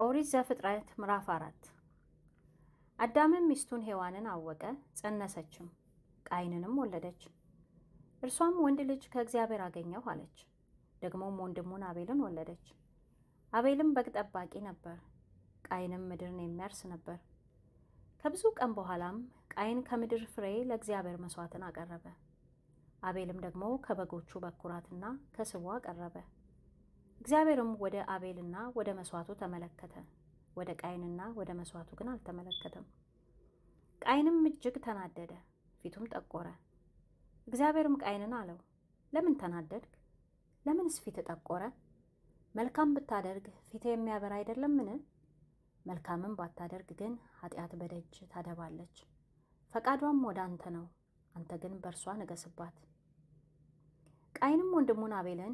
ኦሪት ዘፍጥረት ምዕራፍ 4 አዳምም ሚስቱን ሔዋንን አወቀ፣ ጸነሰችም፣ ቃይንንም ወለደች። እርሷም ወንድ ልጅ ከእግዚአብሔር አገኘሁ አለች። ደግሞም ወንድሙን አቤልን ወለደች። አቤልም በግ ጠባቂ ነበር፣ ቃይንም ምድርን የሚያርስ ነበር። ከብዙ ቀን በኋላም ቃይን ከምድር ፍሬ ለእግዚአብሔር መሥዋዕትን አቀረበ። አቤልም ደግሞ ከበጎቹ በኩራትና ከስቡ አቀረበ። እግዚአብሔርም ወደ አቤልና ወደ መሥዋዕቱ ተመለከተ፣ ወደ ቃይንና ወደ መሥዋዕቱ ግን አልተመለከተም። ቃይንም እጅግ ተናደደ፣ ፊቱም ጠቆረ። እግዚአብሔርም ቃይንን አለው፣ ለምን ተናደድክ? ለምንስ ፊት ጠቆረ? መልካም ብታደርግ ፊት የሚያበራ አይደለምን? መልካምም ባታደርግ ግን ኃጢአት በደጅ ታደባለች። ፈቃዷም ወደ አንተ ነው፣ አንተ ግን በእርሷ ንገስባት። ቃይንም ወንድሙን አቤልን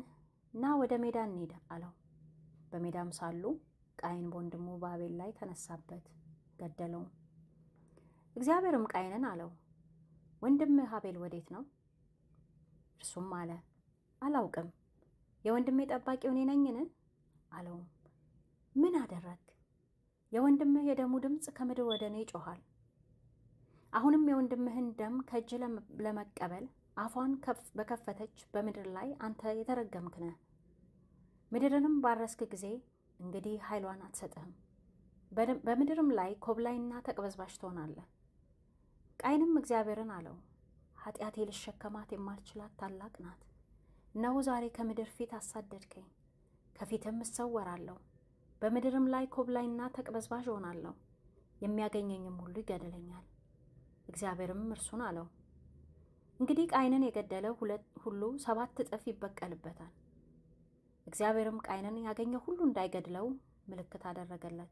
ና ወደ ሜዳ እንሂድ አለው። በሜዳም ሳሉ ቃይን በወንድሙ በአቤል ላይ ተነሳበት፣ ገደለውም። እግዚአብሔርም ቃይንን አለው፣ ወንድምህ አቤል ወዴት ነው? እርሱም አለ፣ አላውቅም፣ የወንድሜ ጠባቂው እኔ ነኝን? አለውም፣ ምን አደረግ? የወንድምህ የደሙ ድምፅ ከምድር ወደ እኔ ይጮኻል። አሁንም የወንድምህን ደም ከእጅ ለመቀበል አፏን በከፈተች በምድር ላይ አንተ የተረገምክ ነህ። ምድርንም ባረስክ ጊዜ እንግዲህ ኃይሏን አትሰጥህም። በምድርም ላይ ኮብላይና ተቅበዝባዥ ትሆናለህ። ቃይንም እግዚአብሔርን አለው፣ ኃጢአቴ ልሸከማት የማልችላት ታላቅ ናት። እነሆ ዛሬ ከምድር ፊት አሳደድከኝ፣ ከፊትም እሰወራለሁ። በምድርም ላይ ኮብላይና ተቅበዝባዥ እሆናለሁ፣ የሚያገኘኝም ሁሉ ይገድለኛል። እግዚአብሔርም እርሱን አለው፣ እንግዲህ ቃይንን የገደለ ሁሉ 7 እጥፍ ይበቀልበታል። እግዚአብሔርም ቃይንን ያገኘ ሁሉ እንዳይገድለው ምልክት አደረገለት።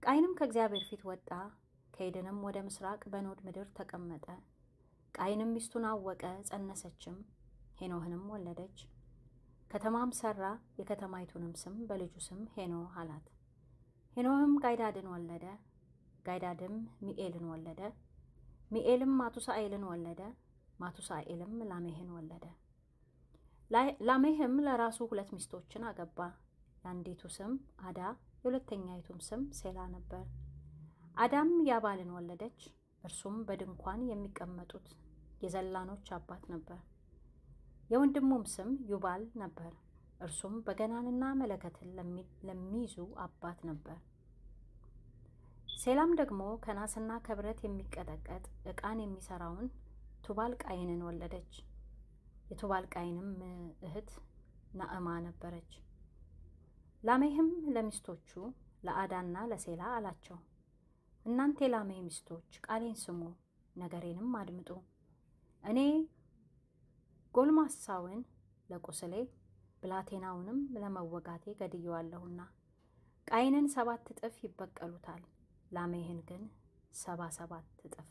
ቃይንም ከእግዚአብሔር ፊት ወጣ፣ ከኤደንም ወደ ምስራቅ በኖድ ምድር ተቀመጠ። ቃይንም ሚስቱን አወቀ፣ ጸነሰችም፣ ሄኖህንም ወለደች። ከተማም ሠራ፣ የከተማይቱንም ስም በልጁ ስም ሄኖህ አላት። ሄኖህም ጋይዳድን ወለደ። ጋይዳድም ሚኤልን ወለደ። ሚኤልም ማቱሳኤልን ወለደ። ማቱሳኤልም ላሜህን ወለደ። ላሜህም ለራሱ 2 ሚስቶችን አገባ። የአንዲቱ ስም አዳ፣ የሁለተኛይቱም ስም ሴላ ነበር። አዳም ያባልን ወለደች። እርሱም በድንኳን የሚቀመጡት የዘላኖች አባት ነበር። የወንድሙም ስም ዩባል ነበር። እርሱም በገናንና መለከትን ለሚይዙ አባት ነበር። ሴላም ደግሞ ከናስና ከብረት የሚቀጠቀጥ ዕቃን የሚሠራውን ቱባል ቃይንን ወለደች። የቱባል ቃይንም እህት ናዕማ ነበረች። ላሜህም ለሚስቶቹ ለአዳና ለሴላ አላቸው፣ እናንተ የላሜህ ሚስቶች ቃሌን ስሙ፣ ነገሬንም አድምጡ። እኔ ጎልማሳውን ለቁስሌ ብላቴናውንም ለመወጋቴ ገድየዋለሁና ቃይንን 7 እጥፍ ይበቀሉታል፣ ላሜህን ግን 77 እጥፍ።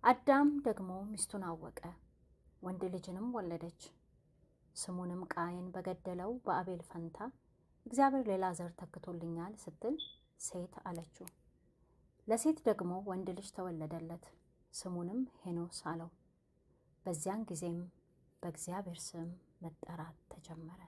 አዳም ደግሞ ሚስቱን አወቀ፣ ወንድ ልጅንም ወለደች። ስሙንም ቃይን በገደለው በአቤል ፈንታ እግዚአብሔር ሌላ ዘር ተክቶልኛል ስትል ሴት አለችው። ለሴት ደግሞ ወንድ ልጅ ተወለደለት፣ ስሙንም ሄኖስ አለው። በዚያን ጊዜም በእግዚአብሔር ስም መጠራት ተጀመረ።